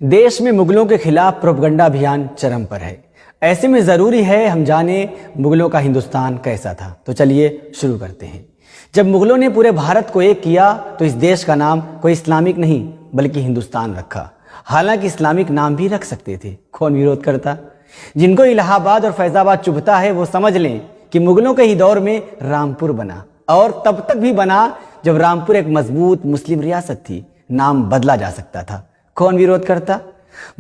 देश में मुगलों के खिलाफ प्रोपगंडा अभियान चरम पर है। ऐसे में ज़रूरी है हम जाने मुगलों का हिंदुस्तान कैसा था। तो चलिए शुरू करते हैं। जब मुगलों ने पूरे भारत को एक किया तो इस देश का नाम कोई इस्लामिक नहीं बल्कि हिंदुस्तान रखा। हालांकि इस्लामिक नाम भी रख सकते थे, कौन विरोध करता। जिनको इलाहाबाद और फैजाबाद चुभता है वो समझ लें कि मुगलों के ही दौर में रामपुर बना, और तब तक भी बना जब रामपुर एक मजबूत मुस्लिम रियासत थी। नाम बदला जा सकता था, कौन विरोध करता।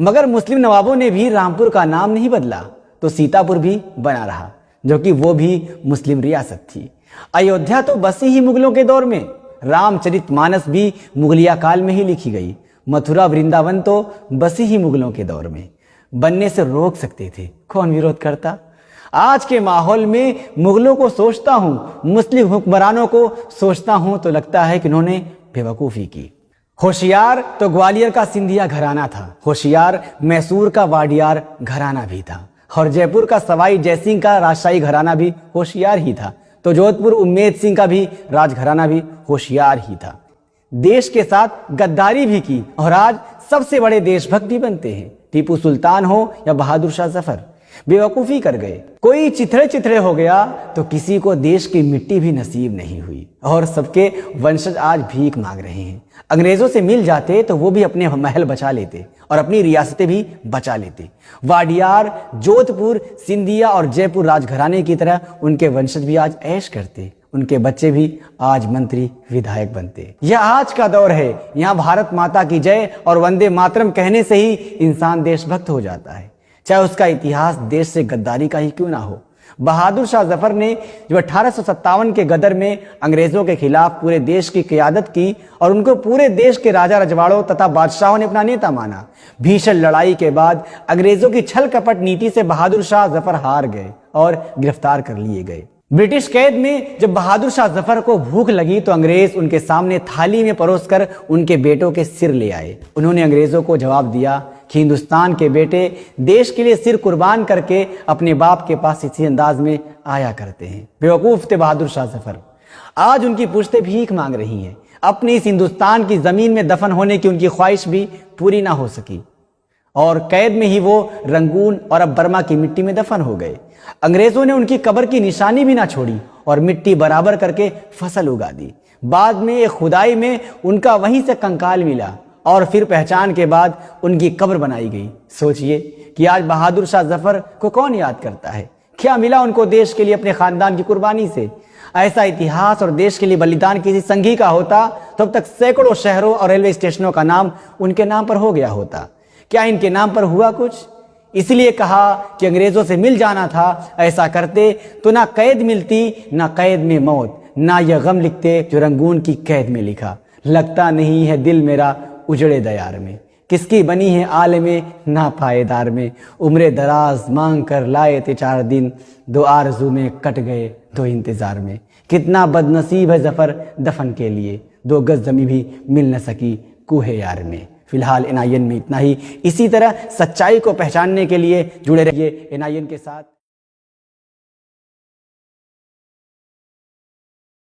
मगर मुस्लिम नवाबों ने भी रामपुर का नाम नहीं बदला तो सीतापुर भी बना रहा, जो कि वो भी मुस्लिम रियासत थी। अयोध्या तो बसी ही मुगलों के दौर में। रामचरितमानस भी मुगलिया काल में ही लिखी गई। मथुरा वृंदावन तो बसी ही मुगलों के दौर में। बनने से रोक सकते थे, कौन विरोध करता। आज के माहौल में मुगलों को सोचता हूं, मुस्लिम हुक्मरानों को सोचता हूं तो लगता है कि उन्होंने बेवकूफ़ी की। होशियार तो ग्वालियर का सिंधिया घराना था, होशियार मैसूर का वाडियार घराना भी था, और जयपुर का सवाई जयसिंह का राजशाही घराना भी होशियार ही था। तो जोधपुर उम्मेद सिंह का भी राजघराना भी होशियार ही था। देश के साथ गद्दारी भी की और आज सबसे बड़े देशभक्त भी बनते हैं। टीपू सुल्तान हो या बहादुर शाह जफर, बेवकूफ़ी कर गए। कोई चिथड़े चिथड़े हो गया तो किसी को देश की मिट्टी भी नसीब नहीं हुई, और सबके वंशज आज भीख मांग रहे हैं। अंग्रेजों से मिल जाते तो वो भी अपने महल बचा लेते और अपनी रियासतें भी बचा लेते। वाडियार, जोधपुर, सिंधिया और जयपुर राजघराने की तरह उनके वंशज भी आज ऐश करते, उनके बच्चे भी आज मंत्री विधायक बनते। यह आज का दौर है। यहाँ भारत माता की जय और वंदे मातरम कहने से ही इंसान देशभक्त हो जाता है, चाहे उसका इतिहास देश से गद्दारी का ही क्यों ना हो। बहादुर शाह जफर ने जब 1857 के गदर में अंग्रेजों के खिलाफ पूरे देश की क़यादत की और उनको पूरे देश के राजा रजवाड़ों तथा बादशाहों ने अपना नेता माना। भीषण लड़ाई के बाद अंग्रेजों की छल कपट नीति से बहादुर शाह जफर हार गए और गिरफ्तार कर लिए गए। ब्रिटिश कैद में जब बहादुर शाह जफर को भूख लगी तो अंग्रेज उनके सामने थाली में परोसकर उनके बेटों के सिर ले आए। उन्होंने अंग्रेजों को जवाब दिया कि हिंदुस्तान के बेटे देश के लिए सिर कुर्बान करके अपने बाप के पास इसी अंदाज में आया करते हैं। बेवकूफ थे बहादुर शाह जफर। आज उनकी पुश्तें भीख मांग रही हैं। अपनी इस हिंदुस्तान की जमीन में दफन होने की उनकी ख्वाहिश भी पूरी ना हो सकी और कैद में ही वो रंगून और अब बर्मा की मिट्टी में दफन हो गए। अंग्रेजों ने उनकी कब्र की निशानी भी ना छोड़ी और मिट्टी बराबर करके फसल उगा दी। बाद में एक खुदाई में उनका वहीं से कंकाल मिला और फिर पहचान के बाद उनकी कब्र बनाई गई। सोचिए कि आज बहादुर शाह जफर को कौन याद करता है। क्या मिला उनको देश के लिए अपने खानदान की कुर्बानी से। ऐसा इतिहास और देश के लिए बलिदान किसी संघी का होता तो अब तक सैकड़ों शहरों और रेलवे स्टेशनों का नाम उनके नाम पर हो गया होता। क्या इनके नाम पर हुआ कुछ? इसलिए कहा कि अंग्रेजों से मिल जाना था। ऐसा करते तो ना कैद मिलती, ना कैद में मौत, ना यह गम लिखते जो रंगून की कैद में लिखा। लगता नहीं है दिल मेरा उजड़े दयार में, किसकी बनी है आलमे ना पायेदार में। उम्र दराज मांग कर लाए थे 4 दिन, 2 आरज़ू में कट गए 2 इंतजार में। कितना बदनसीब है जफर दफन के लिए, 2 गज जमी भी मिल न सकी कूहे यार में। फिलहाल NIN में इतना ही। इसी तरह सच्चाई को पहचानने के लिए जुड़े रहिए NIN के साथ।